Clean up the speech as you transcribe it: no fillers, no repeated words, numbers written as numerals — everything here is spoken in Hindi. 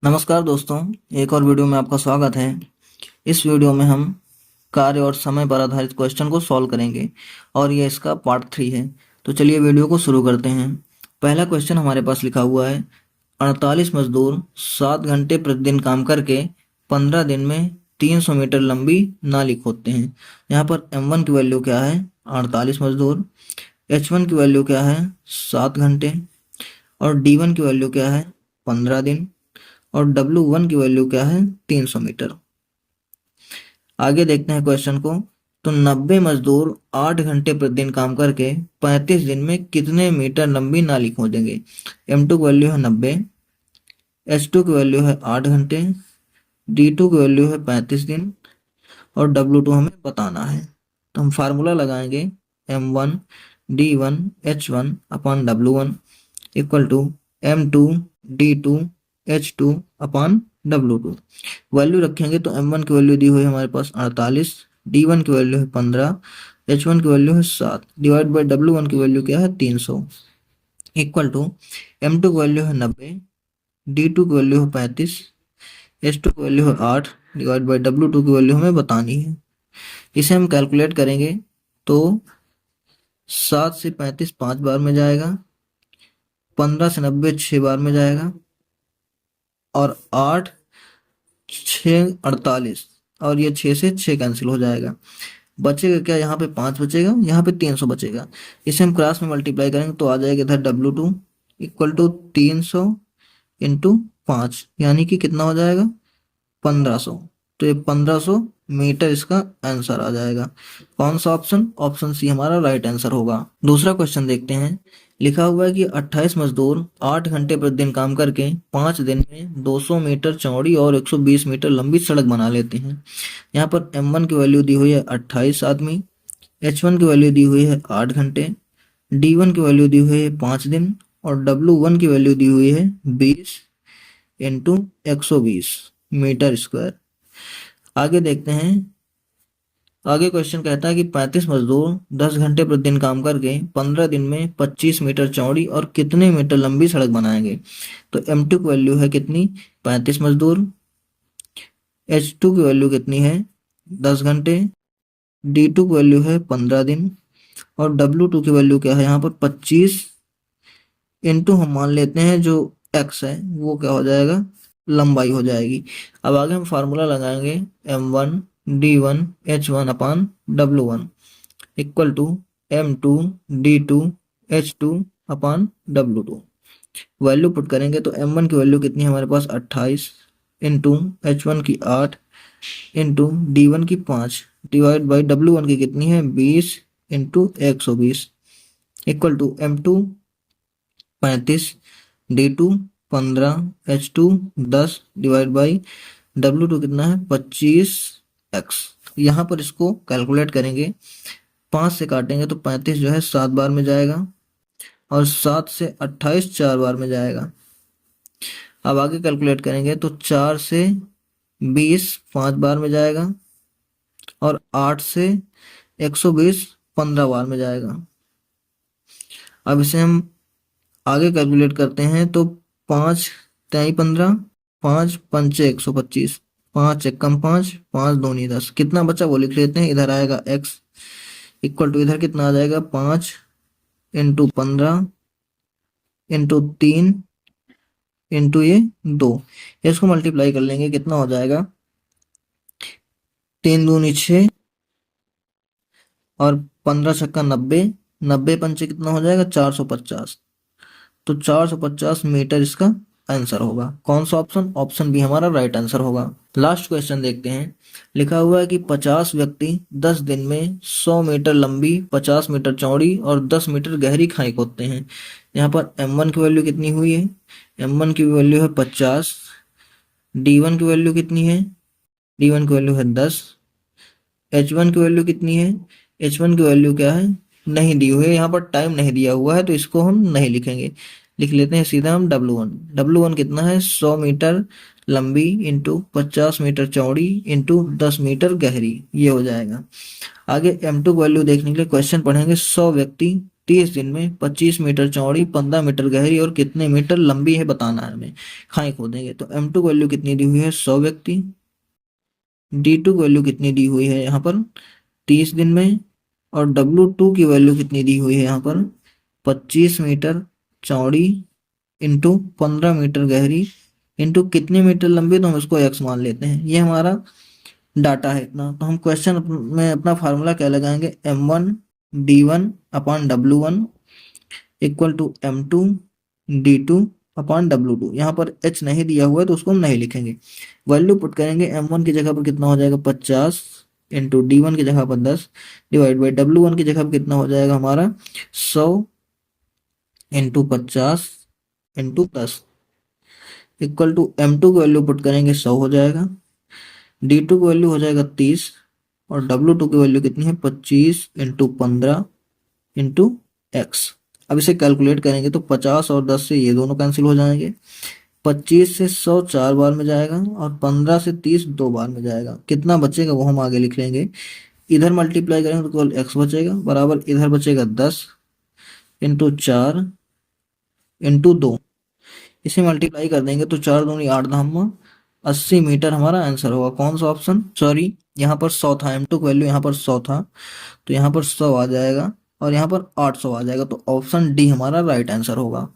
नमस्कार दोस्तों, एक और वीडियो में आपका स्वागत है। इस वीडियो में हम कार्य और समय पर आधारित क्वेश्चन को सॉल्व करेंगे और ये इसका पार्ट 3 है। तो चलिए वीडियो को शुरू करते हैं। पहला क्वेश्चन हमारे पास लिखा हुआ है, 48 मजदूर 7 घंटे प्रतिदिन काम करके 15 दिन में 300 मीटर लंबी नाली खोदते हैं। यहाँ पर M1 की वैल्यू क्या है, 48 मजदूर, H1 की वैल्यू क्या है, 7 घंटे, और D1 की वैल्यू क्या है, 15 दिन, और W1 की वैल्यू क्या है, 300 मीटर। आगे देखते हैं क्वेश्चन को। तो 90 मजदूर 8 घंटे प्रतिदिन काम करके 35 दिन में कितने मीटर लंबी नाली खोदेंगे। M2 की वैल्यू है 90, H2 की वैल्यू है 8 घंटे, D2 की वैल्यू है 35 दिन, और W2 हमें बताना है। तो हम फार्मूला लगाएंगे, M1 D1 H1 upon W1 equal to M2 D2 H2 upon W2। Value रखेंगे तो M1 की वैल्यू दी हुई है हमारे पास 48, D1 की वैल्यू है 15, H1 की वैल्यू है 7, डिवाइड बाई W1 की वैल्यू क्या है, 300, इक्वल टू M2 की वैल्यू है 90, D2 की वैल्यू है 35, H2 की वैल्यू है 8, डिवाइड बाई W2 की वैल्यू हमें बतानी है। इसे हम कैलकुलेट करेंगे तो 7 से 35 5 बार में जाएगा, 15 से 90 6 बार में जाएगा, और 8 6 48, और ये 6 से 6 कैंसिल हो जाएगा। बचेगा क्या, यहाँ पे 5 बचेगा, यहाँ पे 300 बचेगा। इसे हम क्रॉस में मल्टीप्लाई करेंगे तो आ जाएगा इधर W2 इक्वल टू 300 इंटू 5, यानी कि कितना हो जाएगा, 1500। तो ये 1500 मीटर इसका आंसर आ जाएगा। कौन सा ऑप्शन, ऑप्शन सी हमारा राइट आंसर होगा। दूसरा क्वेश्चन देखते हैं। लिखा हुआ है कि 28 मजदूर 8 घंटे प्रतिदिन काम करके 5 दिन में 200 मीटर चौड़ी और 120 मीटर लंबी सड़क बना लेते हैं। यहाँ पर M1 की वैल्यू दी हुई है 28 आदमी, H1 की वैल्यू दी हुई है 8 घंटे, D1 की वैल्यू दी हुई है 5 दिन, और W1 की वैल्यू दी हुई है 20 इंटू 120 मीटर स्क्वायर। आगे देखते हैं। आगे क्वेश्चन कहता है कि 35 मजदूर 10 घंटे प्रतिदिन काम करके 15 दिन में 25 मीटर चौड़ी और कितने मीटर लंबी सड़क बनाएंगे। तो M2 की वैल्यू है कितनी, 35 मजदूर, H2 की वैल्यू कितनी है, 10 घंटे, D2 की वैल्यू है 15 दिन, और W2 की वैल्यू क्या है, यहाँ पर 25 इंटू हम मान लेते हैं जो x है वो क्या हो जाएगा, लंबाई हो जाएगी। अब आगे हम फार्मूला लगाएंगे, M1 D1 H1 upon W1 equal to M2 D2 H2 upon W2। Value put करेंगे तो M1 की वैल्यू कितनी है हमारे पास, 28 इंटू H1 की 8 इंटू D1 की 5 डिवाइड बाई W1 की कितनी है, 20 into 120 equal to M2 35, D2 15, H2 10 divide by W2 कितना है, 25x। यहाँ पर इसको कैलकुलेट करेंगे, 5 से काटेंगे तो 35 जो है 7 बार में जाएगा, और 7 से 28 4 बार में जाएगा। अब आगे कैलकुलेट करेंगे तो 4 से 20 5 बार में जाएगा, और 8 से 120 15 बार में जाएगा। अब इसे हम आगे कैलकुलेट करते हैं तो 5 तिहाई 15, 5 पंचे 125, 5 एकम 5, 5 दूनी 10, कितना बचा वो लिख लेते हैं। इधर आएगा x इक्वल टू इधर कितना आ जाएगा, 5 इंटू 15 इंटू 3 इंटू ये 2, इसको मल्टीप्लाई कर लेंगे, कितना हो जाएगा, 3 दूनी 6 और 15 छक्का 90, 90 पंचे कितना हो जाएगा, 450। तो 450 मीटर इसका आंसर होगा। कौन सा ऑप्शन, ऑप्शन बी हमारा राइट आंसर होगा। लास्ट क्वेश्चन देखते हैं। लिखा हुआ है कि 50 व्यक्ति 10 दिन में 100 मीटर लंबी, 50 मीटर चौड़ी और 10 मीटर गहरी खाई खोदते हैं। यहाँ पर M1 की वैल्यू कितनी हुई है, M1 की वैल्यू है 50, D1 की वैल्यू कितनी है, D1 की वैल्यू है 10, H1 की वैल्यू कितनी है, H1 की वैल्यू क्या है, नहीं दी हुई है, यहाँ पर टाइम नहीं दिया हुआ है तो इसको हम नहीं लिखेंगे, लिख लेते हैं सीधा हम W1। W1 कितना है, 100 मीटर लंबी इंटू 50 मीटर चौड़ी इंटू 10 मीटर गहरी, ये हो जाएगा। आगे M2 की वैल्यू देखने के लिए क्वेश्चन पढ़ेंगे। 100 व्यक्ति 30 दिन में 25 मीटर चौड़ी, 15 मीटर गहरी और कितने मीटर लंबी है बताना है हमें। खाई खोदेंगे तो M2 की वैल्यू कितनी दी हुई है 100 व्यक्ति, D2 की वैल्यू कितनी दी हुई है यहाँ पर 30 दिन में, और W2 की वैल्यू कितनी दी हुई है यहाँ पर 25 मीटर चौड़ी इंटू 15 मीटर गहरी इंटू कितने मीटर लंबी, तो हम इसको x मान लेते हैं। ये हमारा डाटा है इतना। तो हम क्वेश्चन में अपना फार्मूला क्या लगाएंगे, M1 D1 upon W1 equal to M2 D2 upon W2। यहाँ पर h नहीं दिया हुआ है तो उसको हम नहीं लिखेंगे। वैल्यू पुट करेंगे, M1 की जगह पर कितना हो जाएगा 50 इंटू D1 की जगह पर 10 डिवाइड बाई W1 की जगह पर कितना हो जाएगा हमारा 100 into 50 into 10 equal to M2 की वैल्यू पुट करेंगे 100 हो जाएगा, D2 की वैल्यू हो जाएगा 30 और W2 की वैल्यू कितनी है 25 इंटू 15 इंटू एक्स। अब इसे कैलकुलेट करेंगे तो 50 और 10 से ये दोनों कैंसिल हो जाएंगे, 25 से 100 4 बार में जाएगा और 15 से 30 2 बार में जाएगा। कितना बचेगा वो हम आगे लिख लेंगे। इधर मल्टीप्लाई करेंगे तो केवल एक्स बचेगा बराबर इधर बचेगा 10 इंटू 4 इंटू 2। इसे मल्टीप्लाई कर देंगे तो 4 दूनी 8 धाम 80 मीटर हमारा आंसर होगा। कौन सा ऑप्शन, सॉरी यहाँ पर 100 था, M2 की वैल्यू यहाँ पर 100 था तो यहाँ पर 100 आ जाएगा और यहाँ पर 800 आ जाएगा, तो ऑप्शन डी हमारा राइट आंसर होगा।